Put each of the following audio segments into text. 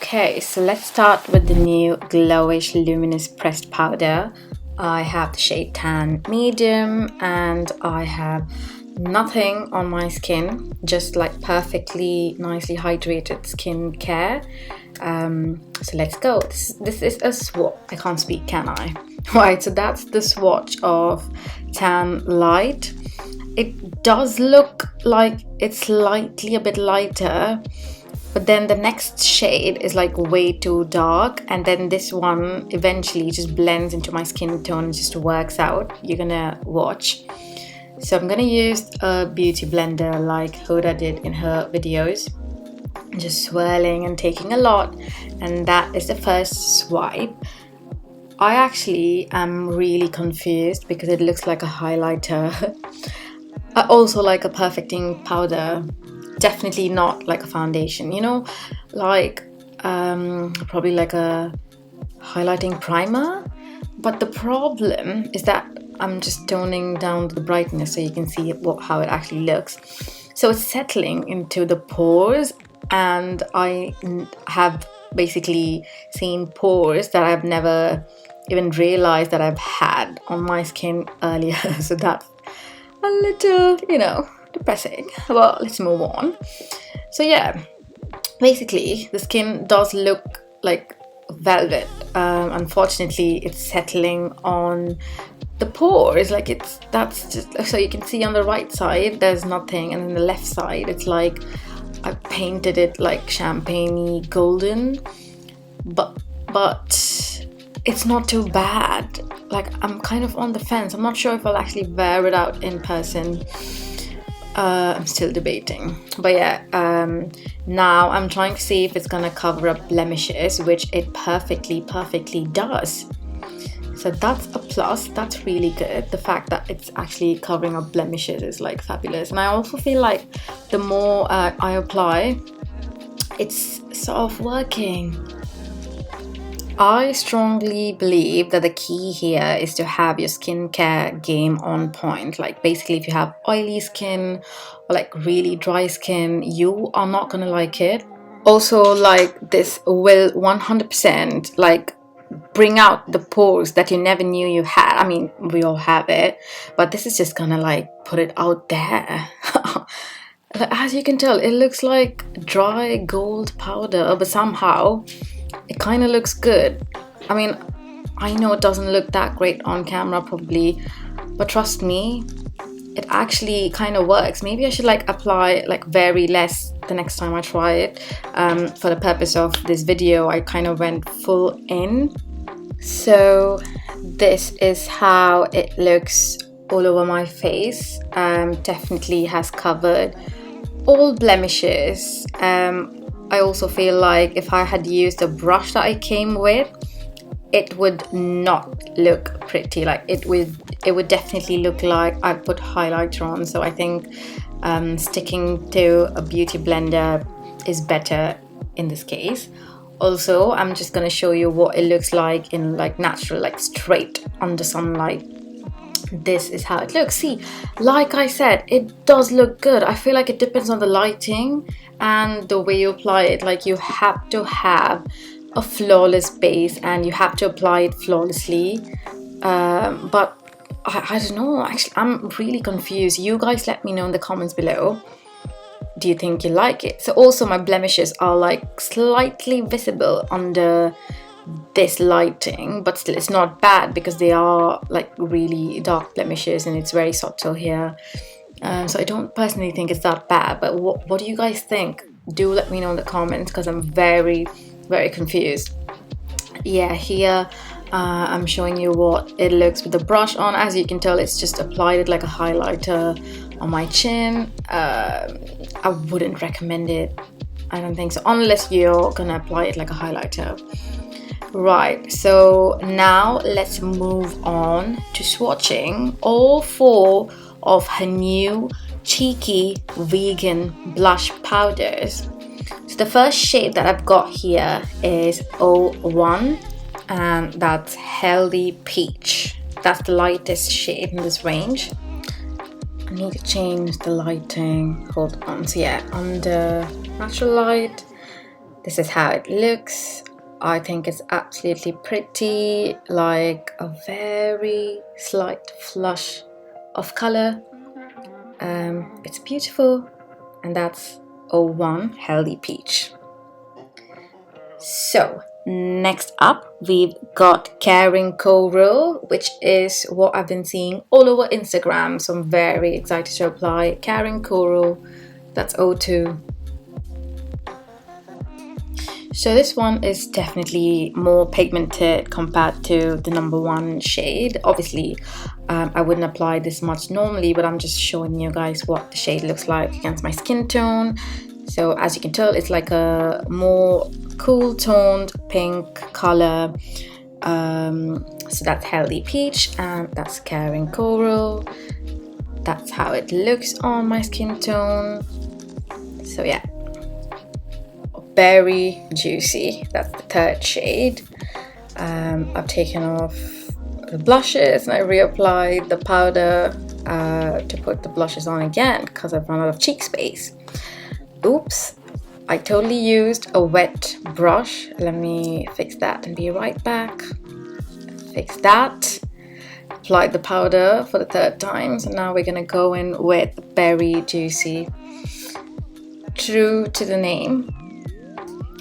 Okay, so let's start with the new Glowish Luminous Pressed Powder. I have the shade Tan Medium and I have nothing on my skin, just like perfectly nicely hydrated skin care. So let's go. This is a swatch. I can't speak, can I? Right, so that's the swatch of Tan Light. It does look like it's slightly a bit lighter, but then the next shade is like way too dark, and then this one eventually just blends into my skin tone and just works out. You're gonna watch. So I'm gonna use a beauty blender like Huda did in her videos, just swirling and taking a lot, and that is the first swipe. I actually am really confused because it looks like a highlighter. I also like a perfecting powder, definitely not like a foundation, you know, like probably like a highlighting primer. But the problem is that I'm just toning down the brightness so you can see how it actually looks. So it's settling into the pores, and I have basically seen pores that I've never even realized that I've had on my skin earlier. So that's a little, you know, depressing. Well, let's move on. So yeah, basically the skin does look like velvet. Unfortunately, it's settling on the pores. Like that's just, so you can see on the right side there's nothing, and then the left side it's like I painted it like champagne-y golden, but it's not too bad. Like, I'm kind of on the fence. I'm not sure if I'll actually wear it out in person. I'm still debating. But yeah, now I'm trying to see if it's gonna cover up blemishes, which it perfectly does. So that's a plus. That's really good. The fact that it's actually covering up blemishes is like fabulous. And I also feel like the more I apply, it's sort of working. I strongly believe that the key here is to have your skincare game on point. Like, basically, if you have oily skin or like really dry skin, you are not gonna like it. Also, like, this will 100% like bring out the pores that you never knew you had. I mean, we all have it, but this is just gonna like put it out there. As you can tell, it looks like dry gold powder, but somehow it kind of looks good. I mean, I know it doesn't look that great on camera probably, but trust me, it actually kind of works. Maybe I should like apply like very less the next time I try it. For the purpose of this video, I kind of went full in. So this is how it looks all over my face. Definitely has covered all blemishes. I also feel like if I had used a brush that I came with, it would not look pretty. Like it would definitely look like I put highlighter on. So I think sticking to a beauty blender is better in this case. Also, I'm just gonna show you what it looks like in like natural, like straight under sunlight. This is how it looks. See, like I said, it does look good. I feel like it depends on the lighting and the way you apply it. Like, you have to have a flawless base and you have to apply it flawlessly. But I don't know, actually I'm really confused. You guys let me know in the comments below. Do you think you like it? So also my blemishes are like slightly visible under this lighting, but still it's not bad because they are like really dark blemishes and it's very subtle here. So I don't personally think it's that bad, but what do you guys think? Do let me know in the comments because I'm very confused. Yeah, here I'm showing you what it looks with the brush on. As you can tell, it's just applied it like a highlighter on my chin. I wouldn't recommend it. I don't think so, unless you're gonna apply it like a highlighter. Right, so now let's move on to swatching all 4 of her new cheeky vegan blush powders. So the first shade that I've got here is 01, and that's Healthy Peach. That's the lightest shade in this range. I need to change the lighting. Hold on. So yeah, under natural light, This is how it looks. I think it's absolutely pretty, like a very slight flush of color. It's beautiful, and that's 01 Healthy Peach. So next up, we've got Caring Coral, which is what I've been seeing all over Instagram, so I'm very excited to apply Caring Coral. That's 02. So this one is definitely more pigmented compared to the number 1 shade. Obviously, I wouldn't apply this much normally, but I'm just showing you guys what the shade looks like against my skin tone. So as you can tell, it's like a more cool toned pink color. So that's Healthy Peach, and that's Caring Coral. That's how it looks on my skin tone. So yeah, Berry Juicy, that's the 3rd shade. I've taken off the blushes and I reapplied the powder to put the blushes on again because I've run out of cheek space. Oops, I totally used a wet brush. Let me fix that and be right back. Fix that. Applied the powder for the 3rd time, so now we're gonna go in with Berry Juicy. True to the name,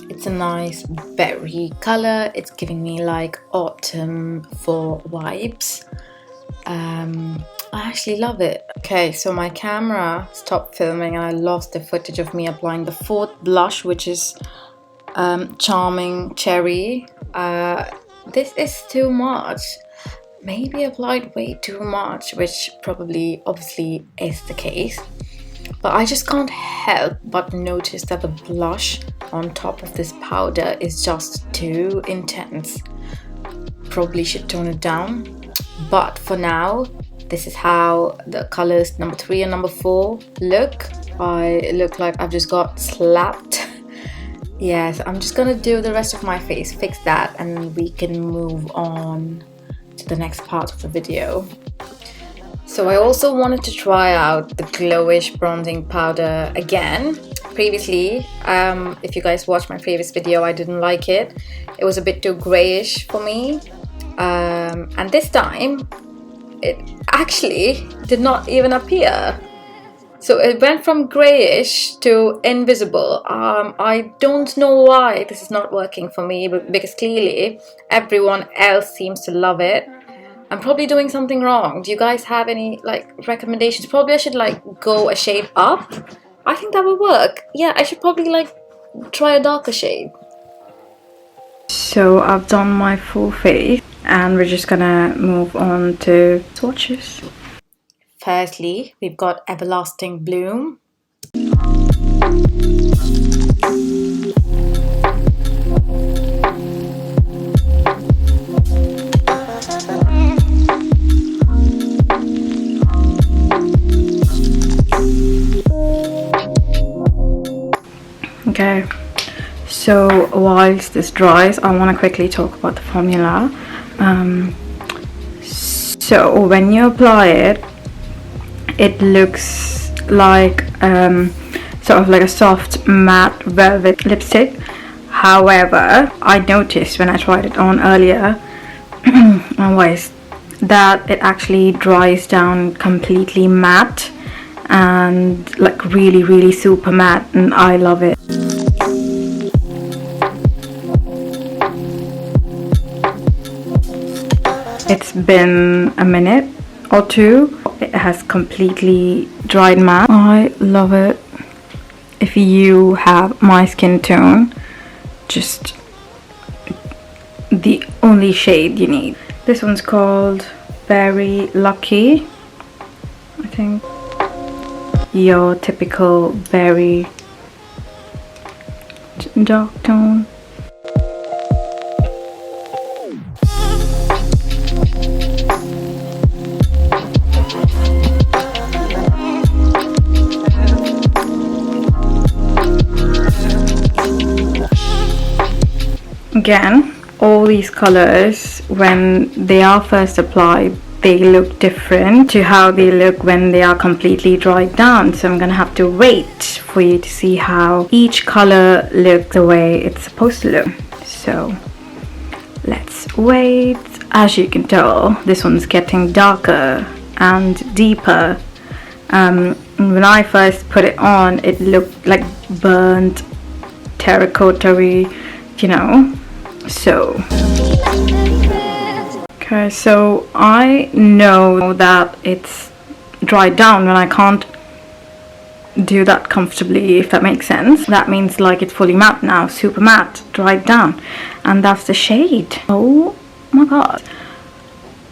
it's a nice berry color. It's giving me like autumn fall vibes. I actually love it. Okay, so my camera stopped filming and I lost the footage of me applying the 4th blush, which is Charming Cherry. This is too much. Maybe applied way too much, which probably obviously is the case. But I just can't help but notice that the blush on top of this powder is just too intense. Probably should tone it down. But for now, this is how the colors number 3 and number 4 look. I look like I've just got slapped. Yes, I'm just gonna do the rest of my face, fix that, and we can move on to the next part of the video. So I also wanted to try out the Glowish bronzing powder again. Previously, if you guys watched my previous video, I didn't like it. It was a bit too grayish for me. And this time, it actually did not even appear. So it went from grayish to invisible. I don't know why this is not working for me, because clearly everyone else seems to love it. I'm probably doing something wrong. Do you guys have any like recommendations? Probably I should like go a shade up. I think that would work. Yeah, I should probably like try a darker shade. So I've done my full face and we're just gonna move on to swatches. Firstly, we've got Everlasting Bloom. Okay, so whilst this dries, I want to quickly talk about the formula. So when you apply it, it looks like sort of like a soft matte velvet lipstick. However, I noticed when I tried it on earlier that it actually dries down completely matte and like really super matte, and I love it. It's been a minute or two. It has completely dried matte. I love it. If you have my skin tone, just the only shade you need. This one's called Very Lucky, I think. Your typical berry dark tone. Again, all these colors, when they are first applied, they look different to how they look when they are completely dried down. So I'm gonna have to wait for you to see how each color looks the way it's supposed to look. So let's wait. As you can tell, this one's getting darker and deeper. When I first put it on, it looked like burnt terracotta-y, you know. So okay, so I know that it's dried down when I can't do that comfortably, if that makes sense. That means like it's fully matte now, super matte, dried down, and that's the shade. Oh my god.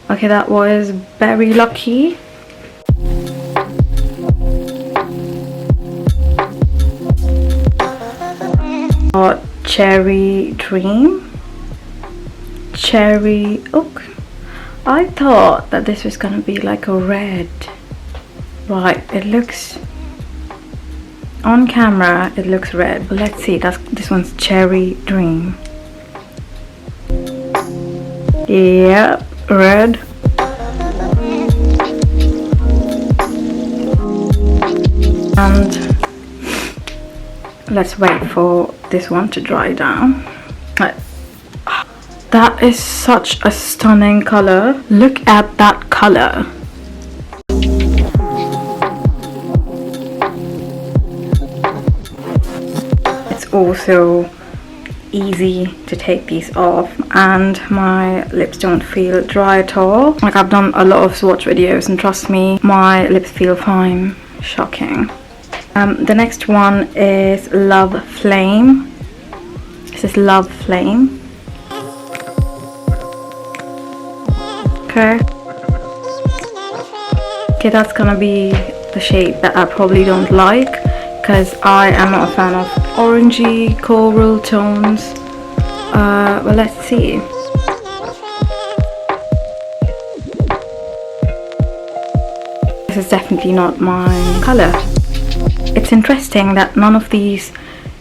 Okay, that was very lucky. Cherry Dream, Cherry Oak. I thought that this was gonna be like a red. Right, it looks on camera, it looks red, but let's see. This one's Cherry Dream. Yep, red. And let's wait for this one to dry down. That is such a stunning color. Look at that color. It's also easy to take these off, and my lips don't feel dry at all. Like, I've done a lot of swatch videos and trust me, my lips feel fine. Shocking. The next one is Love Flame. This is Love Flame. Okay. Okay, that's gonna be the shade that I probably don't like, because I am not a fan of orangey coral tones. Well, let's see. This is definitely not my color. It's interesting that none of these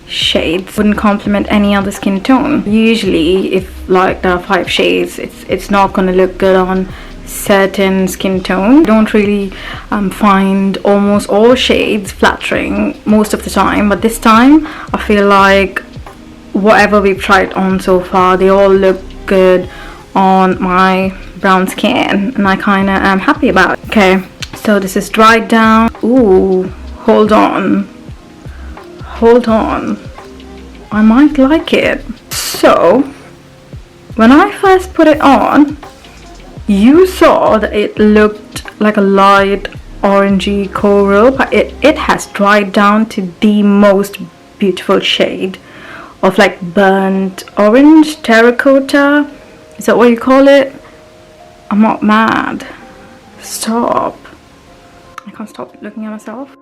shades wouldn't complement any other skin tone. Usually, if like there are 5 shades, it's not gonna look good on certain skin tone. I don't really find almost all shades flattering most of the time, but this time I feel like whatever we've tried on so far, they all look good on my brown skin, and I kind of am happy about it. Okay, so this is dried down. Ooh, hold on, I might like it. So when I first put it on, you saw that it looked like a light orangey coral, but it has dried down to the most beautiful shade of like burnt orange, terracotta. Is that what you call it? I'm not mad. Stop. I can't stop looking at myself.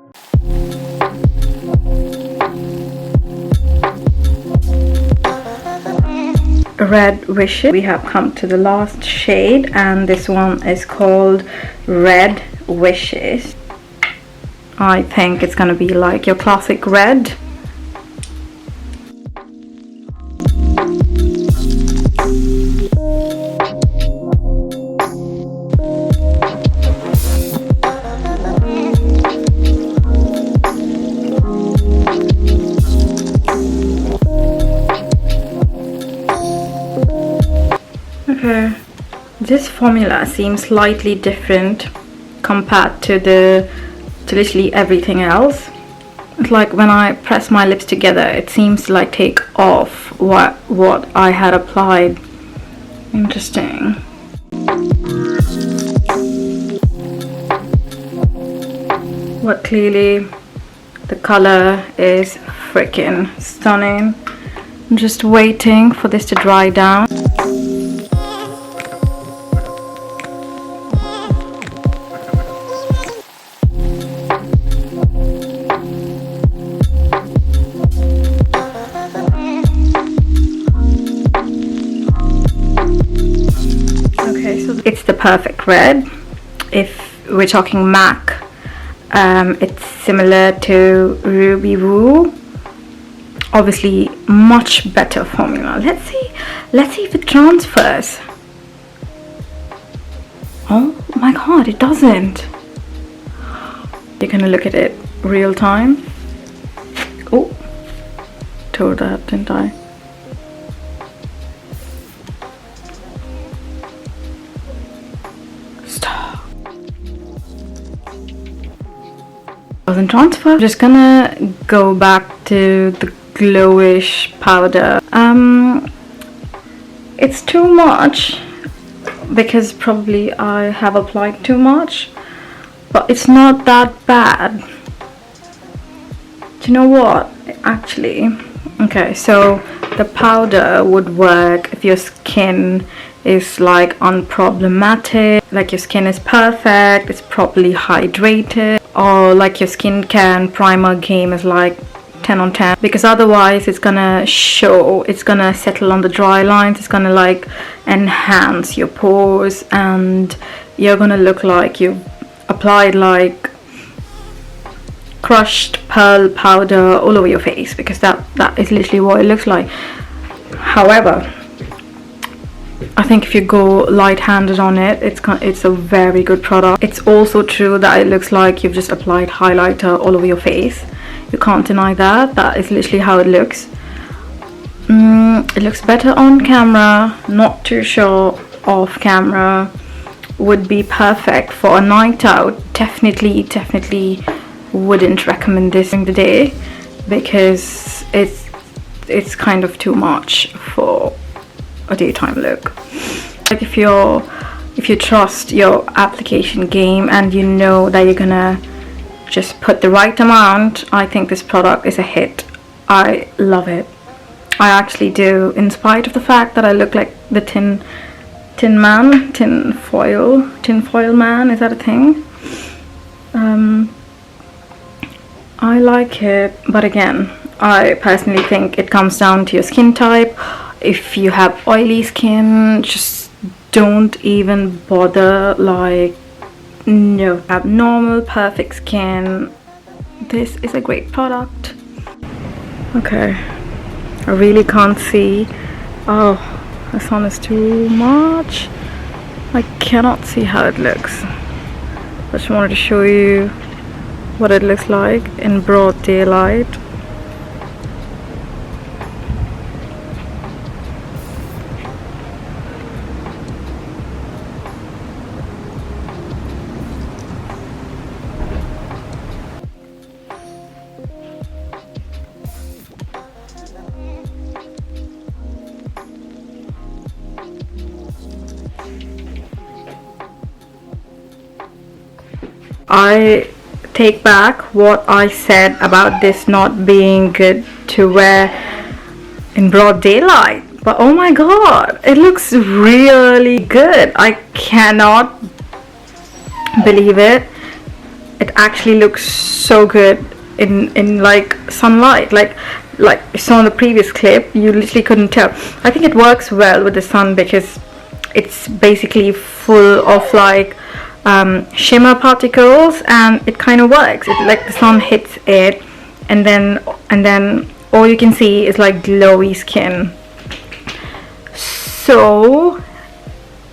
Red Wishes. We have come to the last shade, and this one is called Red Wishes. I think it's gonna be like your classic red. Okay, this formula seems slightly different compared to literally everything else. It's like when I press my lips together, it seems to like take off what I had applied. Interesting. But clearly the color is freaking stunning. I'm just waiting for this to dry down. It's the perfect red. If we're talking MAC, it's similar to Ruby Woo. Obviously, much better formula. Let's see if it transfers. Oh my god, it doesn't. You're gonna look at it real time. Oh, told that, didn't I? Stop. Doesn't transfer. I'm just gonna go back to the Glowish powder. It's too much because probably I have applied too much, but it's not that bad. Do you know what? Actually, okay, so the powder would work if your skin is like unproblematic, like your skin is perfect, it's properly hydrated, or like your skincare and primer game is like 10 on 10, because otherwise it's gonna show, it's gonna settle on the dry lines, it's gonna like enhance your pores, and you're gonna look like you've applied like crushed pearl powder all over your face, because that is literally what it looks like. However, I think if you go light-handed on it, it's a very good product. It's also true that it looks like you've just applied highlighter all over your face. You can't deny that. That is literally how it looks. It looks better on camera, not too sure off camera. Would be perfect for a night out. Definitely wouldn't recommend this in the day, because it's kind of too much for a daytime look. Like if you trust your application game and you know that you're gonna just put the right amount, I think this product is a hit. I love it. I actually do, in spite of the fact that I look like the tin foil man. Is that a thing? I like it, but again, I personally think it comes down to your skin type. If you have oily skin, just don't even bother. Like, no, have normal perfect skin, this is a great product. Okay, I really can't see. Oh, the sun is too much. I cannot see how it looks. I just wanted to show you what it looks like in broad daylight. I take back what I said about this not being good to wear in broad daylight, but oh my god, it looks really good. I cannot believe it. It actually looks so good in like sunlight. Like you saw in the previous clip, you literally couldn't tell. I think it works well with the sun because it's basically full of like shimmer particles, and it kind of works. It like the sun hits it, and then all you can see is like glowy skin. So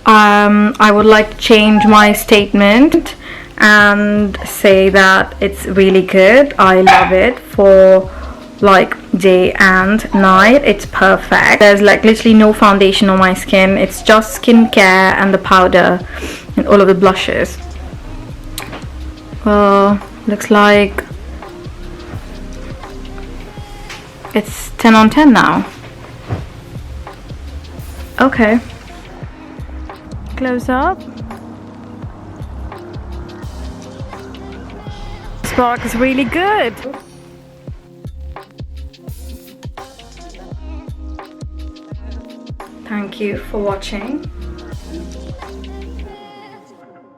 I would like to change my statement and say that it's really good. I love it for like day and night. It's perfect. There's like literally no foundation on my skin. It's just skincare and the powder and all of the blushes. Looks like it's 10 on 10 now. Okay, close up. This product is really good. Thank you for watching.